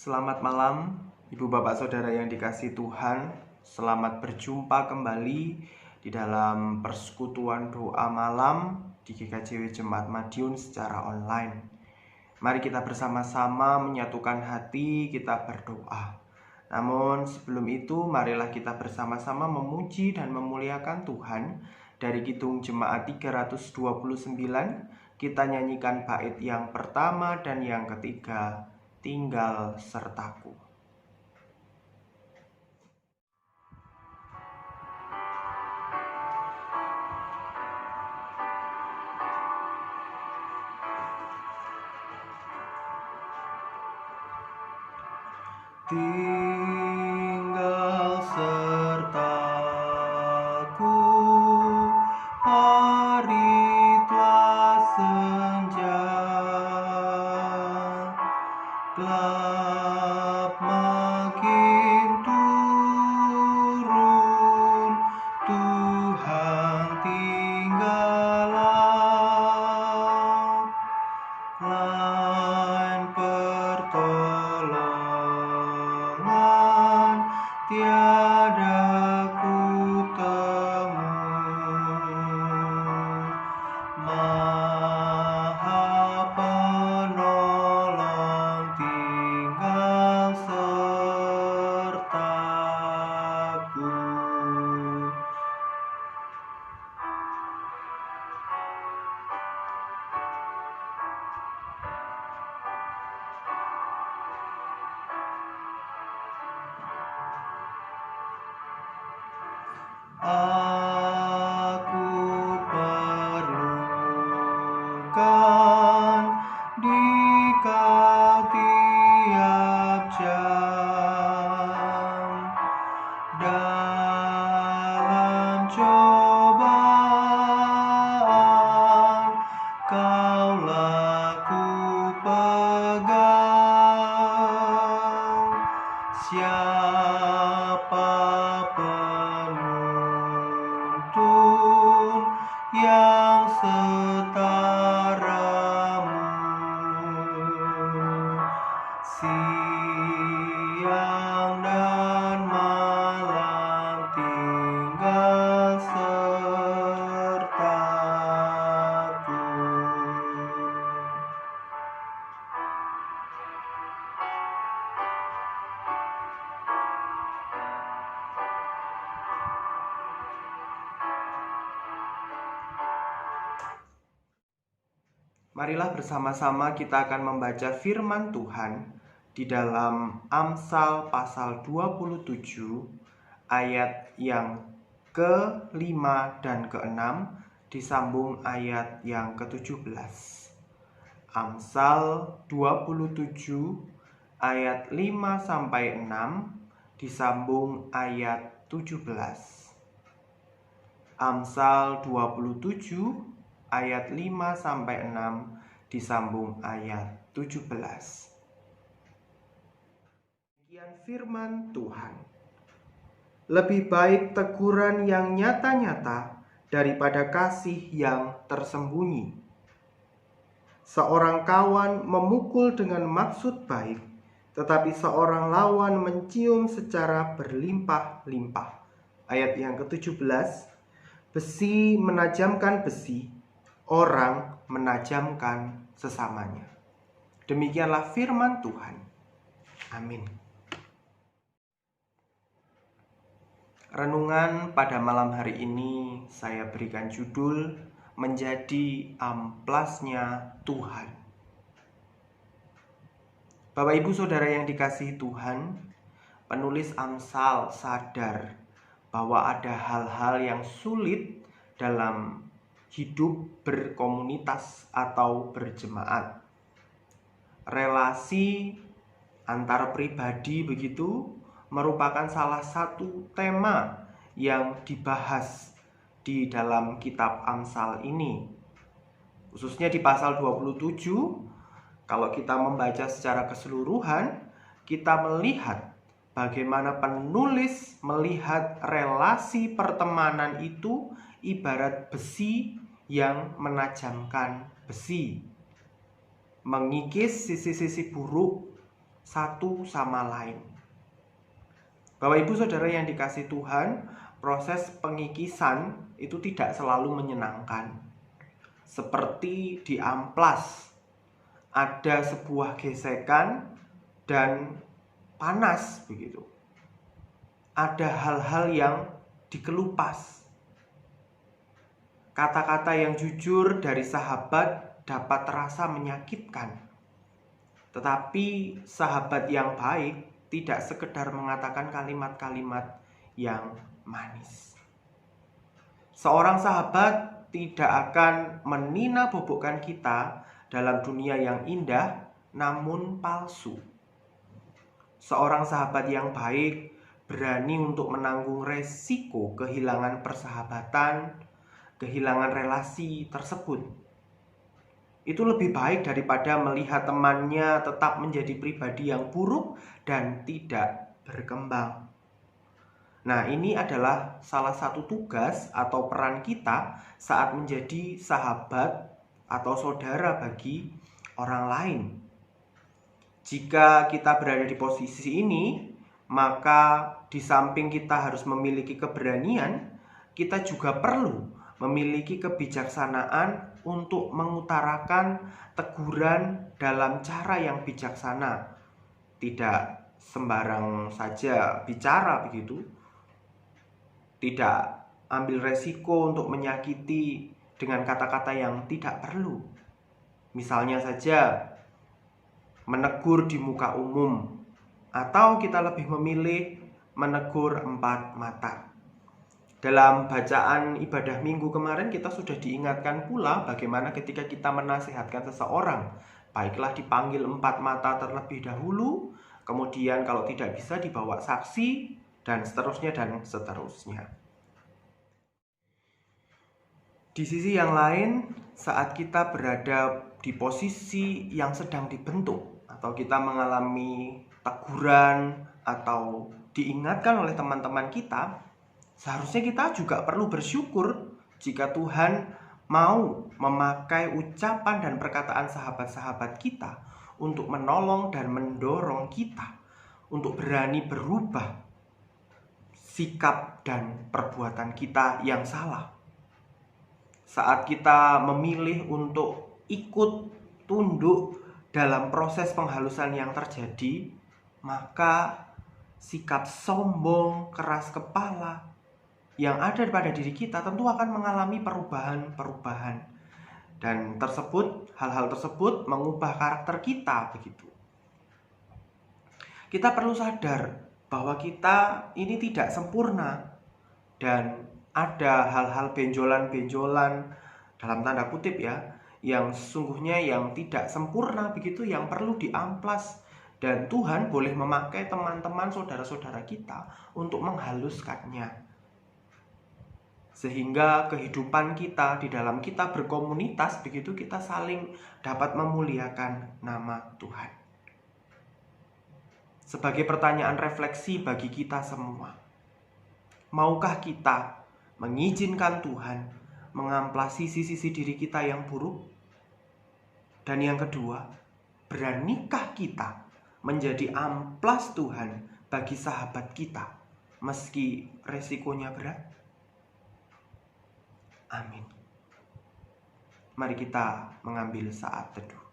Selamat malam, Ibu Bapak Saudara yang dikasihi Tuhan. Selamat berjumpa kembali di dalam persekutuan doa malam di GKJW Jemaat Madiun secara online. Mari kita bersama-sama menyatukan hati, kita berdoa. Namun sebelum itu, marilah kita bersama-sama memuji dan memuliakan Tuhan. Dari Kidung Jemaat 329, kita nyanyikan bait yang pertama dan yang ketiga, Tinggal Sertaku. Tinggal sertaku, hari telah senja, gelap makin turun, Tuhan tinggallah, lain pertolongan tiada ku temui, Maha Penolong tinggal sertaku. Aku perlukan Dikau tiap jam, dalam cobaan Kaulah ku pegang. Siapa penuntun yang setaramu, siang dan malam tinggal sertaku. Marilah bersama-sama kita akan membaca firman Tuhan di dalam Amsal pasal 27 ayat yang ke-5 dan ke-6 disambung ayat yang ke-17. Amsal 27 ayat 5 sampai 6 disambung ayat 17. Amsal 27 ayat 5 sampai 6 disambung ayat 17. Demikian firman Tuhan. Lebih baik teguran yang nyata-nyata daripada kasih yang tersembunyi. Seorang kawan memukul dengan maksud baik, tetapi seorang lawan mencium secara berlimpah-limpah. Ayat yang ke-17, besi menajamkan besi, orang menajamkan sesamanya. Demikianlah firman Tuhan. Amin. Renungan pada malam hari ini saya berikan judul Menjadi Amplasnya Tuhan. Bapak Ibu Saudara yang dikasihi Tuhan, penulis Amsal sadar bahwa ada hal-hal yang sulit dalam hidup berkomunitas atau berjemaat. Relasi antar pribadi begitu merupakan salah satu tema yang dibahas di dalam kitab Amsal ini. Khususnya di pasal 27, kalau kita membaca secara keseluruhan, kita melihat bagaimana penulis melihat relasi pertemanan itu ibarat besi yang menajamkan besi, mengikis sisi-sisi buruk satu sama lain. Bapak Ibu Saudara yang dikasihi Tuhan, proses pengikisan itu tidak selalu menyenangkan. Seperti di amplas, ada sebuah gesekan dan panas begitu. Ada hal-hal yang dikelupas. Kata-kata yang jujur dari sahabat dapat terasa menyakitkan. Tetapi sahabat yang baik tidak sekedar mengatakan kalimat-kalimat yang manis. Seorang sahabat tidak akan menina-bobokkan kita dalam dunia yang indah namun palsu. Seorang sahabat yang baik berani untuk menanggung resiko kehilangan persahabatan, kehilangan relasi tersebut. Itu lebih baik daripada melihat temannya tetap menjadi pribadi yang buruk dan tidak berkembang. Nah, ini adalah salah satu tugas atau peran kita saat menjadi sahabat atau saudara bagi orang lain. Jika kita berada di posisi ini, maka di samping kita harus memiliki keberanian, kita juga perlu memiliki kebijaksanaan untuk mengutarakan teguran dalam cara yang bijaksana. Tidak sembarang saja bicara begitu. Tidak ambil resiko untuk menyakiti dengan kata-kata yang tidak perlu. Misalnya saja menegur di muka umum, atau kita lebih memilih menegur empat mata. Dalam bacaan ibadah minggu kemarin kita sudah diingatkan pula bagaimana ketika kita menasihatkan seseorang, baiklah dipanggil empat mata terlebih dahulu, kemudian kalau tidak bisa dibawa saksi, dan seterusnya dan seterusnya. Di sisi yang lain, saat kita berada di posisi yang sedang dibentuk, atau kita mengalami teguran atau diingatkan oleh teman-teman kita, seharusnya kita juga perlu bersyukur jika Tuhan mau memakai ucapan dan perkataan sahabat-sahabat kita untuk menolong dan mendorong kita untuk berani berubah sikap dan perbuatan kita yang salah. Saat kita memilih untuk ikut tunduk dalam proses penghalusan yang terjadi, maka sikap sombong, keras kepala yang ada pada diri kita tentu akan mengalami perubahan-perubahan. Dan hal-hal tersebut mengubah karakter kita begitu. Kita perlu sadar bahwa kita ini tidak sempurna dan ada hal-hal benjolan-benjolan dalam tanda kutip ya, yang sesungguhnya yang tidak sempurna begitu, yang perlu diamplas. Dan Tuhan boleh memakai teman-teman saudara-saudara kita untuk menghaluskannya. Sehingga kehidupan kita di dalam kita berkomunitas begitu, kita saling dapat memuliakan nama Tuhan. Sebagai pertanyaan refleksi bagi kita semua, maukah kita mengizinkan Tuhan mengamplasi sisi-sisi diri kita yang buruk? Dan yang kedua, beranikah kita menjadi amplas Tuhan bagi sahabat kita meski resikonya berat? Amin. Mari kita mengambil saat teduh.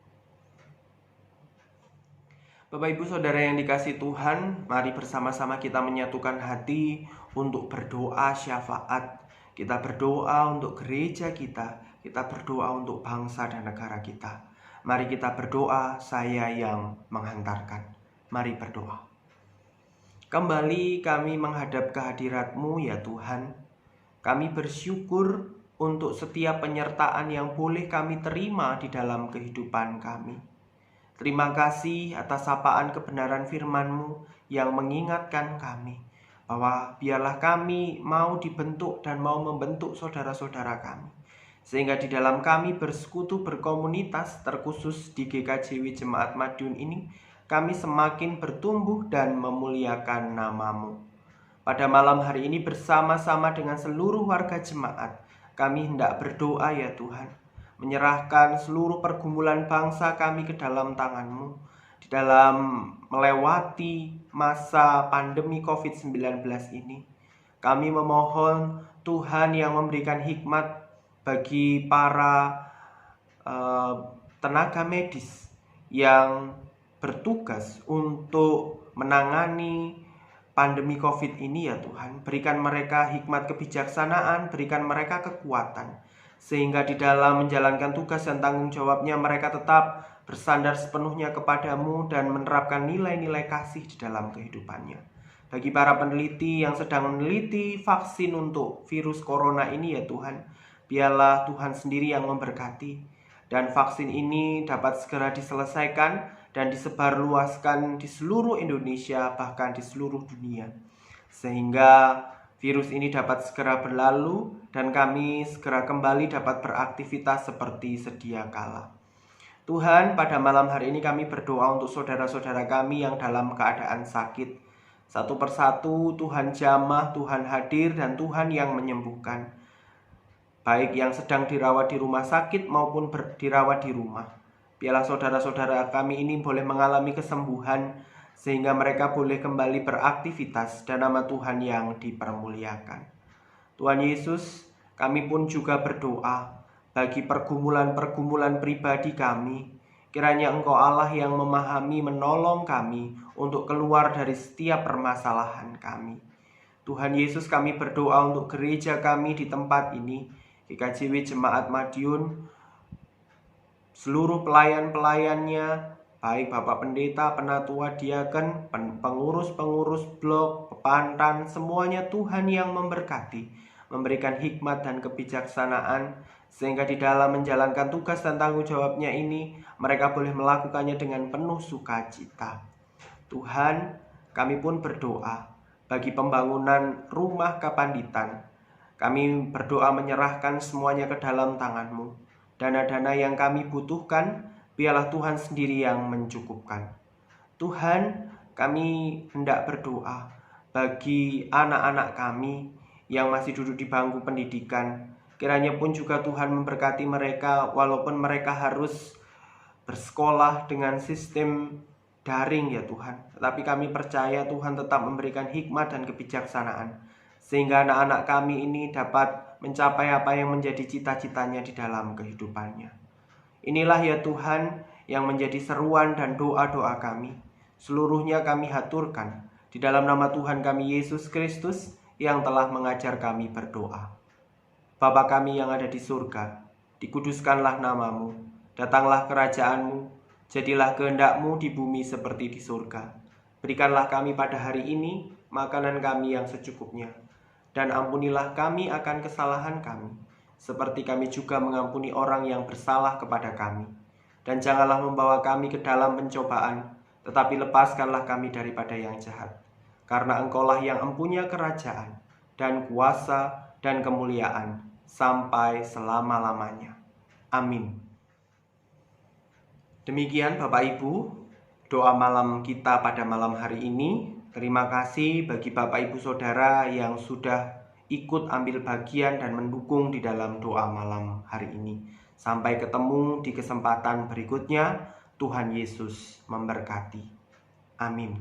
Bapak Ibu Saudara yang dikasihi Tuhan, mari bersama-sama kita menyatukan hati untuk berdoa syafaat. Kita berdoa untuk gereja kita berdoa untuk bangsa dan negara kita. Mari kita berdoa, saya yang menghantarkan. Mari berdoa. Kembali kami menghadap kehadirat-Mu ya Tuhan. Kami bersyukur untuk setiap penyertaan yang boleh kami terima di dalam kehidupan kami. Terima kasih atas sapaan kebenaran firman-Mu yang mengingatkan kami bahwa biarlah kami mau dibentuk dan mau membentuk saudara-saudara kami. Sehingga di dalam kami bersekutu berkomunitas, terkhusus di GKJW Jemaat Madiun ini, kami semakin bertumbuh dan memuliakan nama-Mu. Pada malam hari ini bersama-sama dengan seluruh warga jemaat, kami hendak berdoa ya Tuhan, menyerahkan seluruh pergumulan bangsa kami ke dalam tangan-Mu. di dalam melewati masa pandemi COVID-19 ini. Kami memohon Tuhan yang memberikan hikmat bagi para tenaga medis yang bertugas untuk menangani pandemi COVID ini ya Tuhan. Berikan mereka hikmat kebijaksanaan, berikan mereka kekuatan, sehingga di dalam menjalankan tugas dan tanggung jawabnya mereka tetap bersandar sepenuhnya kepadamu dan menerapkan nilai-nilai kasih di dalam kehidupannya. Bagi para peneliti yang sedang meneliti vaksin untuk virus corona ini ya Tuhan, biarlah Tuhan sendiri yang memberkati, dan vaksin ini dapat segera diselesaikan dan disebarluaskan di seluruh Indonesia, bahkan di seluruh dunia, sehingga virus ini dapat segera berlalu dan kami segera kembali dapat beraktivitas seperti sedia kala. Tuhan, pada malam hari ini kami berdoa untuk saudara-saudara kami yang dalam keadaan sakit. Satu persatu Tuhan jamah, Tuhan hadir, dan Tuhan yang menyembuhkan, baik yang sedang dirawat di rumah sakit maupun dirawat di rumah. Biarlah saudara-saudara kami ini boleh mengalami kesembuhan, sehingga mereka boleh kembali beraktivitas dan nama Tuhan yang dipermuliakan. Tuhan Yesus, kami pun juga berdoa bagi pergumulan-pergumulan pribadi kami. Kiranya Engkau Allah yang memahami, menolong kami untuk keluar dari setiap permasalahan kami. Tuhan Yesus, kami berdoa untuk gereja kami di tempat ini, GKJW Jemaat Madiun, seluruh pelayan-pelayannya, baik Bapak Pendeta, Penatua, Diaken, pengurus-pengurus blok, pepantan, semuanya Tuhan yang memberkati, memberikan hikmat dan kebijaksanaan, sehingga di dalam menjalankan tugas dan tanggung jawabnya ini, mereka boleh melakukannya dengan penuh sukacita. Tuhan, kami pun berdoa bagi pembangunan rumah Kapanditan. Kami berdoa menyerahkan semuanya ke dalam tangan-Mu. Dana-dana yang kami butuhkan, biarlah Tuhan sendiri yang mencukupkan. Tuhan, kami hendak berdoa bagi anak-anak kami yang masih duduk di bangku pendidikan. Kiranya pun juga Tuhan memberkati mereka walaupun mereka harus bersekolah dengan sistem daring ya Tuhan. Tetapi kami percaya Tuhan tetap memberikan hikmat dan kebijaksanaan, sehingga anak-anak kami ini dapat mencapai apa yang menjadi cita-citanya di dalam kehidupannya. Inilah ya Tuhan yang menjadi seruan dan doa-doa kami. Seluruhnya kami haturkan di dalam nama Tuhan kami Yesus Kristus yang telah mengajar kami berdoa. Bapa kami yang ada di surga, dikuduskanlah namamu, datanglah kerajaan-Mu, jadilah kehendak-Mu di bumi seperti di surga. Berikanlah kami pada hari ini makanan kami yang secukupnya, dan ampunilah kami akan kesalahan kami, seperti kami juga mengampuni orang yang bersalah kepada kami. Dan janganlah membawa kami ke dalam pencobaan, tetapi lepaskanlah kami daripada yang jahat. Karena Engkaulah yang empunya kerajaan, dan kuasa, dan kemuliaan, sampai selama-lamanya. Amin. Demikian Bapak Ibu, doa malam kita pada malam hari ini. Terima kasih bagi Bapak Ibu Saudara yang sudah ikut ambil bagian dan mendukung di dalam doa malam hari ini. Sampai ketemu di kesempatan berikutnya. Tuhan Yesus memberkati. Amin.